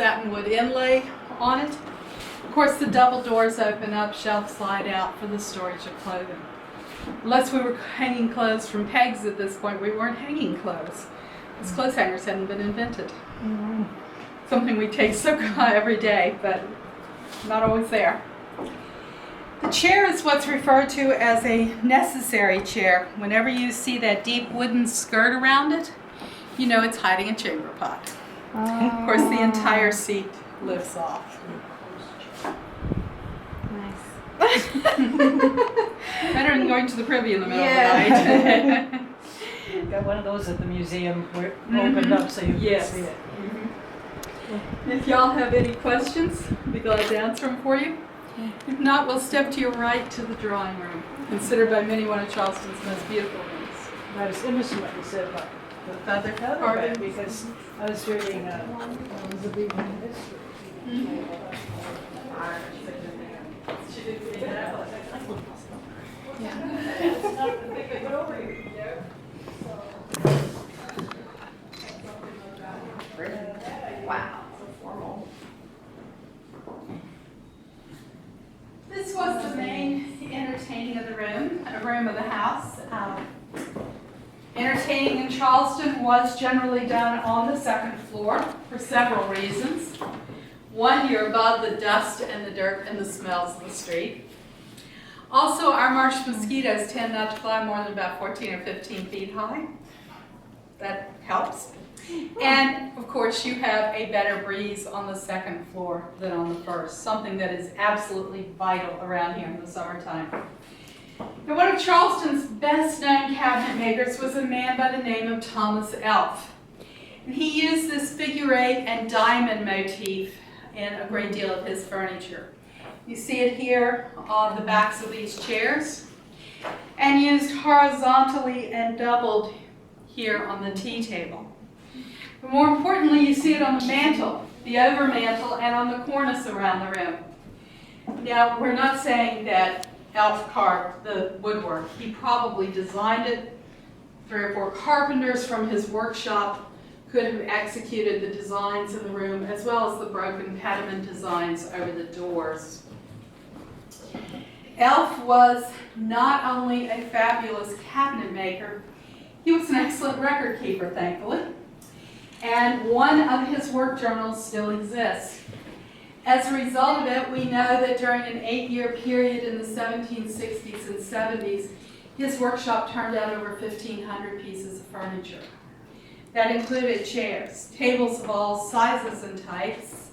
satin wood inlay on it. Of course, the double doors open up, shelves slide out for the storage of clothing. Unless we were hanging clothes from pegs at this point, we weren't hanging clothes. Because clothes hangers hadn't been invented. Something we take so every day, but not always there. The chair is what's referred to as a necessary chair. Whenever you see that deep wooden skirt around it, you know it's hiding a chamber pot. Of course, the entire seat lifts off. Nice. Better than going to the Privy in the middle of the night. Got one of those at the museum where it opened up so you could see it. If y'all have any questions, I'll be glad to answer them for you. If not, we'll step to your right to the drawing room, considered by many one of Charleston's most beautiful rooms. I was interested what you said about the feather bed because I was reading Elizabethan history. Wow, so formal. This was the main entertaining of the room, a room of the house. Entertaining in Charleston was generally done on the second floor for several reasons. One, you're above the dust and the dirt and the smells of the street. Also, our marsh mosquitoes tend not to fly more than about 14 or 15 feet high. That helps. And of course, you have a better breeze on the second floor than on the first, something that is absolutely vital around here in the summertime. Now, one of Charleston's best known cabinet makers was a man by the name of Thomas Elf. And he used this figure eight and diamond motif in a great deal of his furniture. You see it here on the backs of these chairs, and used horizontally and doubled here on the tea table. But more importantly, you see it on the mantle, the overmantle, and on the cornice around the room. Now, we're not saying that Elf carved the woodwork. He probably designed it. 3 or 4 carpenters from his workshop could have executed the designs in the room, as well as the broken pediment designs over the doors. Elf was not only a fabulous cabinet maker, he was an excellent record keeper, thankfully. And one of his work journals still exists. As a result of it, we know that during an 8-year period in the 1760s and 70s, his workshop turned out over 1,500 pieces of furniture. That included chairs, tables of all sizes and types,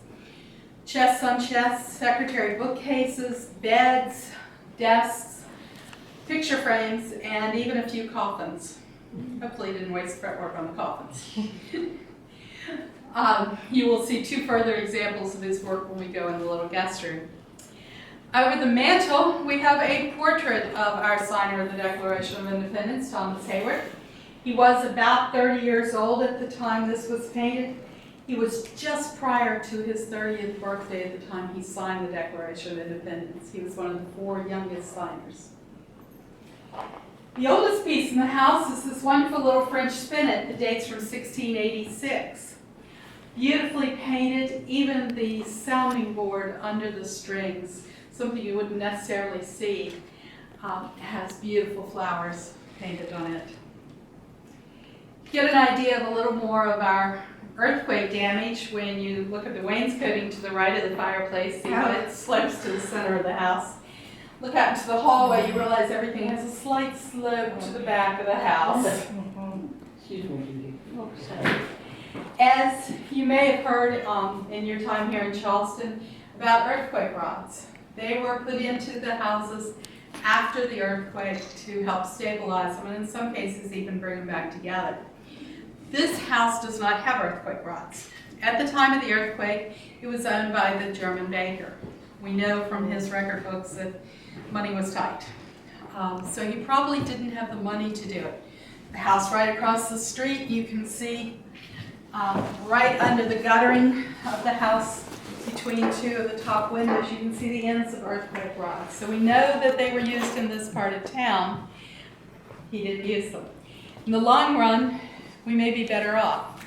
chests on chests, secretary bookcases, beds, desks, picture frames, and even a few coffins. Hopefully he didn't waste fretwork on the coffins. You will see 2 further examples of his work when we go in the little guest room. Over the mantle, we have a portrait of our signer of the Declaration of Independence, Thomas Heyward. He was about 30 years old at the time this was painted. He was just prior to his 30th birthday at the time he signed the Declaration of Independence. He was one of the 4 youngest signers. The oldest piece in the house is this wonderful little French spinet that dates from 1686. Beautifully painted, even the sounding board under the strings, something you wouldn't necessarily see, has beautiful flowers painted on it. Get an idea of a little more of our earthquake damage when you look at the wainscoting to the right of the fireplace, see how it slopes to the center of the house. Look out into the hallway, you realize everything has a slight slope to the back of the house. Excuse me. As you may have heard in your time here in Charleston about earthquake rods. They were put into the houses after the earthquake to help stabilize them, and in some cases even bring them back together. This house does not have earthquake rods. At the time of the earthquake, it was owned by the German banker. We know from his record books that money was tight. So he probably didn't have the money to do it. The house right across the street, you can see right under the guttering of the house, between 2 of the top windows, you can see the ends of earthquake rods. So we know that they were used in this part of town. He didn't use them. In the long run, we may be better off.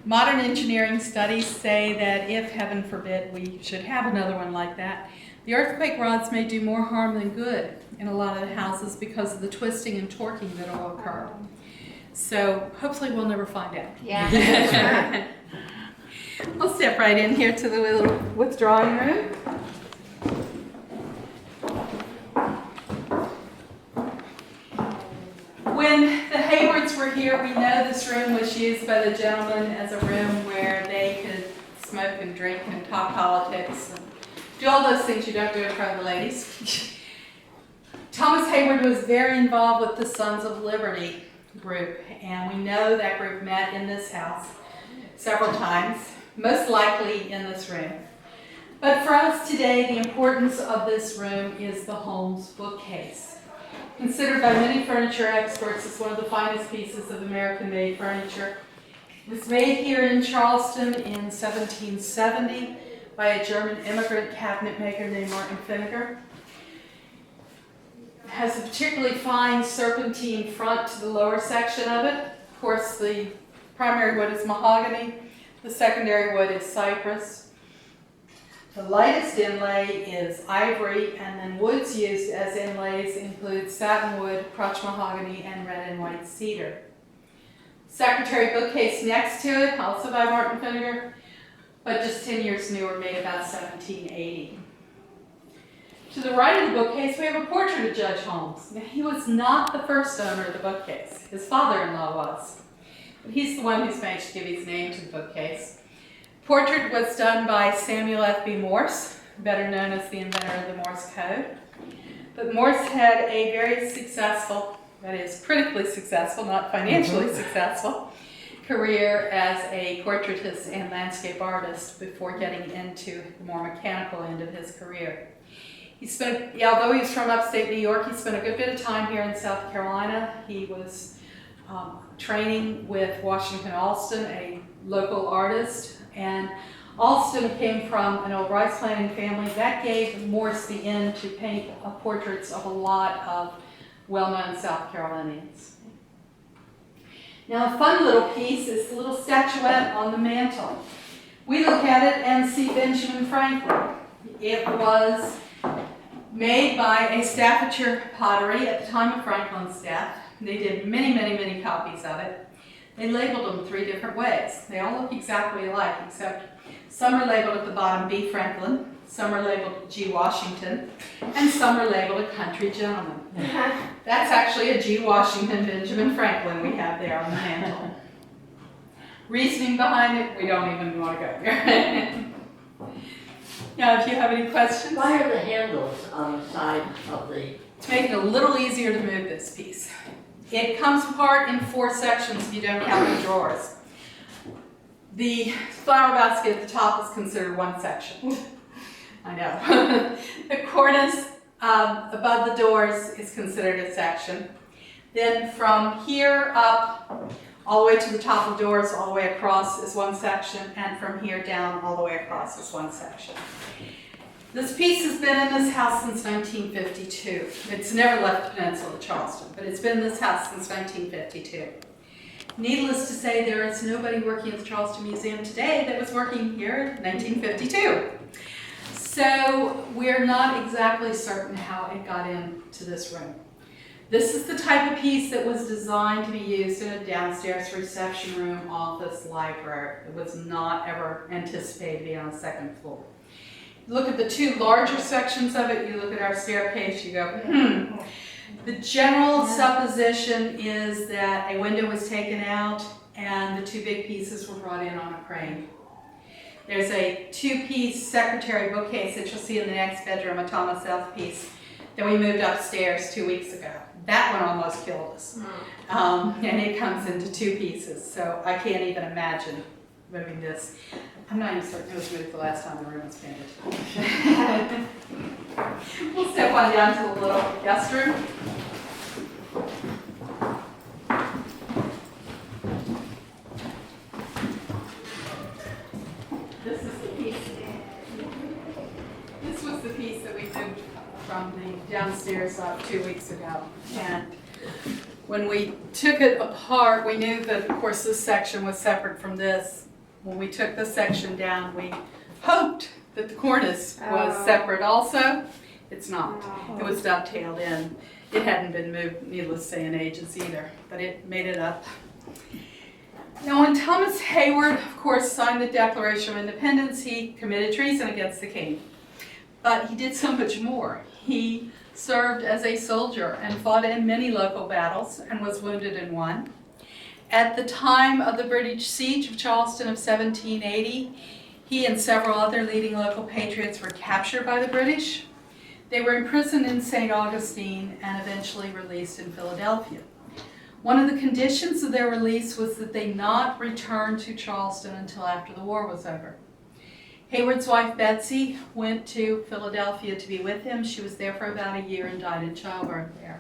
Modern engineering studies say that if, heaven forbid, we should have another one like that, the earthquake rods may do more harm than good in a lot of the houses because of the twisting and torquing that will occur. So hopefully we'll never find out. Yeah. We'll step right in here to the little withdrawing room. When the Haywards were here, we know this room was used by the gentlemen as a room where they could smoke and drink and talk politics and do all those things you don't do in front of the ladies. Thomas Heyward was very involved with the Sons of Liberty group, and we know that group met in this house several times, most likely in this room. But for us today, the importance of this room is the Holmes bookcase. Considered by many furniture experts as one of the finest pieces of American-made furniture. It was made here in Charleston in 1770 by a German immigrant cabinet maker named Martin Finnegar. It has a particularly fine serpentine front to the lower section of it. Of course, the primary wood is mahogany. The secondary wood is cypress. The lightest inlay is ivory, and then woods used as inlays include satinwood, crotch mahogany, and red and white cedar. Secretary bookcase next to it, also by Martin Finnegar, but just 10 years newer, made about 1780. To the right of the bookcase, we have a portrait of Judge Holmes. Now, he was not the first owner of the bookcase. His father-in-law was. But he's the one who's managed to give his name to the bookcase. Portrait was done by Samuel F.B. Morse, better known as the inventor of the Morse code. But Morse had a very successful, that is critically successful, not financially successful, career as a portraitist and landscape artist before getting into the more mechanical end of his career. He spent, although he was from upstate New York, he spent a good bit of time here in South Carolina. He was training with Washington Alston, a local artist, and Alston came from an old rice planting family. That gave Morse the in to paint portraits of a lot of well-known South Carolinians. Now, a fun little piece is the little statuette on the mantle. We look at it and see Benjamin Franklin. It was made by a Staffordshire pottery at the time of Franklin's death. They did many, many, many copies of it. They labeled them 3 different ways. They all look exactly alike, except some are labeled at the bottom B. Franklin, some are labeled G. Washington, and some are labeled a country gentleman. That's actually a G. Washington Benjamin Franklin we have there on the mantle. Reasoning behind it, we don't even want to go there. Now, if you have any questions? Why are the handles on the side of the... To make it a little easier to move this piece. It comes apart in 4 sections if you don't count the drawers. The flower basket at the top is considered 1 section. I know. The cornice above the doors is considered a section. Then from here up, all the way to the top of the doors, all the way across is 1 section, and from here down, all the way across is 1 section. This piece has been in this house since 1952. It's never left the peninsula of Charleston, but it's been in this house since 1952. Needless to say, there is nobody working at the Charleston Museum today that was working here in 1952. So we're not exactly certain how it got into this room. This is the type of piece that was designed to be used in a downstairs reception room, office, library. It was not ever anticipated to be on the 2nd floor. Look at the 2 larger sections of it, you look at our staircase, you go, The general supposition is that a window was taken out and the 2 big pieces were brought in on a crane. There's a 2-piece secretary bookcase that you'll see in the next bedroom, a Thomas Self piece, that we moved upstairs 2 weeks ago. That one almost killed us. And it comes into 2 pieces, so I can't even imagine moving this. I'm not even certain it was moved the last time the room was painted. We'll step on down to the little guest room. This is the piece. This was the piece that we moved from the downstairs 2 weeks ago. And when we took it apart, we knew that, of course, this section was separate from this. when we took this section down, we hoped that the cornice was Oh. separate also. It's not. Wow. It was dovetailed in. It hadn't been moved, needless to say, in ages either, but it made it up. Now, when Thomas Heyward, of course, signed the Declaration of Independence, he committed treason against the king. But he did so much more. He served as a soldier and fought in many local battles and was wounded in one. At the time of the British siege of Charleston of 1780, he and several other leading local patriots were captured by the British. They were imprisoned in St. Augustine and eventually released in Philadelphia. One of the conditions of their release was that they not return to Charleston until after the war was over. Heyward's wife Betsy went to Philadelphia to be with him. She was there for about a year and died in childbirth there.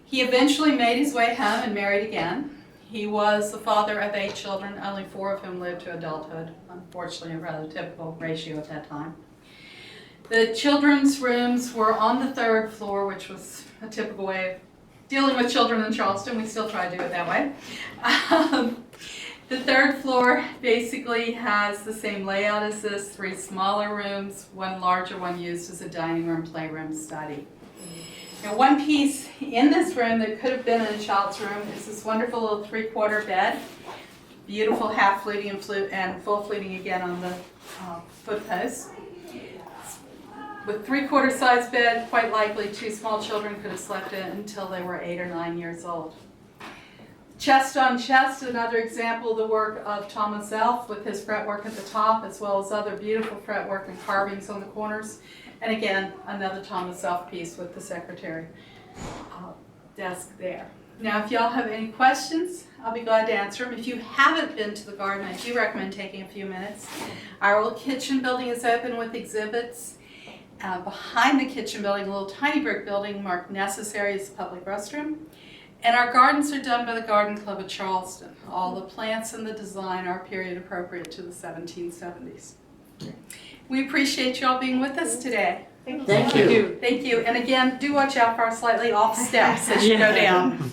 He eventually made his way home and married again. He was the father of 8 children, only 4 of whom lived to adulthood. Unfortunately, a rather typical ratio at that time. The children's rooms were on the 3rd floor, which was a typical way of dealing with children in Charleston. We still try to do it that way. The 3rd floor basically has the same layout as this, 3 smaller rooms, 1 larger one used as a dining room, playroom, study. Now, one piece in this room that could have been in a child's room is this wonderful little 3/4 bed. Beautiful half fluting and full fluting again on the foot post. With 3/4 size bed, quite likely 2 small children could have slept in it until they were 8 or 9 years old. Chest on chest, another example of the work of Thomas Elf with his fretwork at the top, as well as other beautiful fretwork and carvings on the corners. And again, another Thomas Elf piece with the secretary desk there. Now, if y'all have any questions, I'll be glad to answer them. If you haven't been to the garden, I do recommend taking a few minutes. Our old kitchen building is open with exhibits. Behind the kitchen building, a little tiny brick building marked necessary as a public restroom. And our gardens are done by the Garden Club of Charleston. All the plants and the design are period appropriate to the 1770s. We appreciate you all being with us today. Thank you. Thank you. And again, do watch out for our slightly off steps as you go down.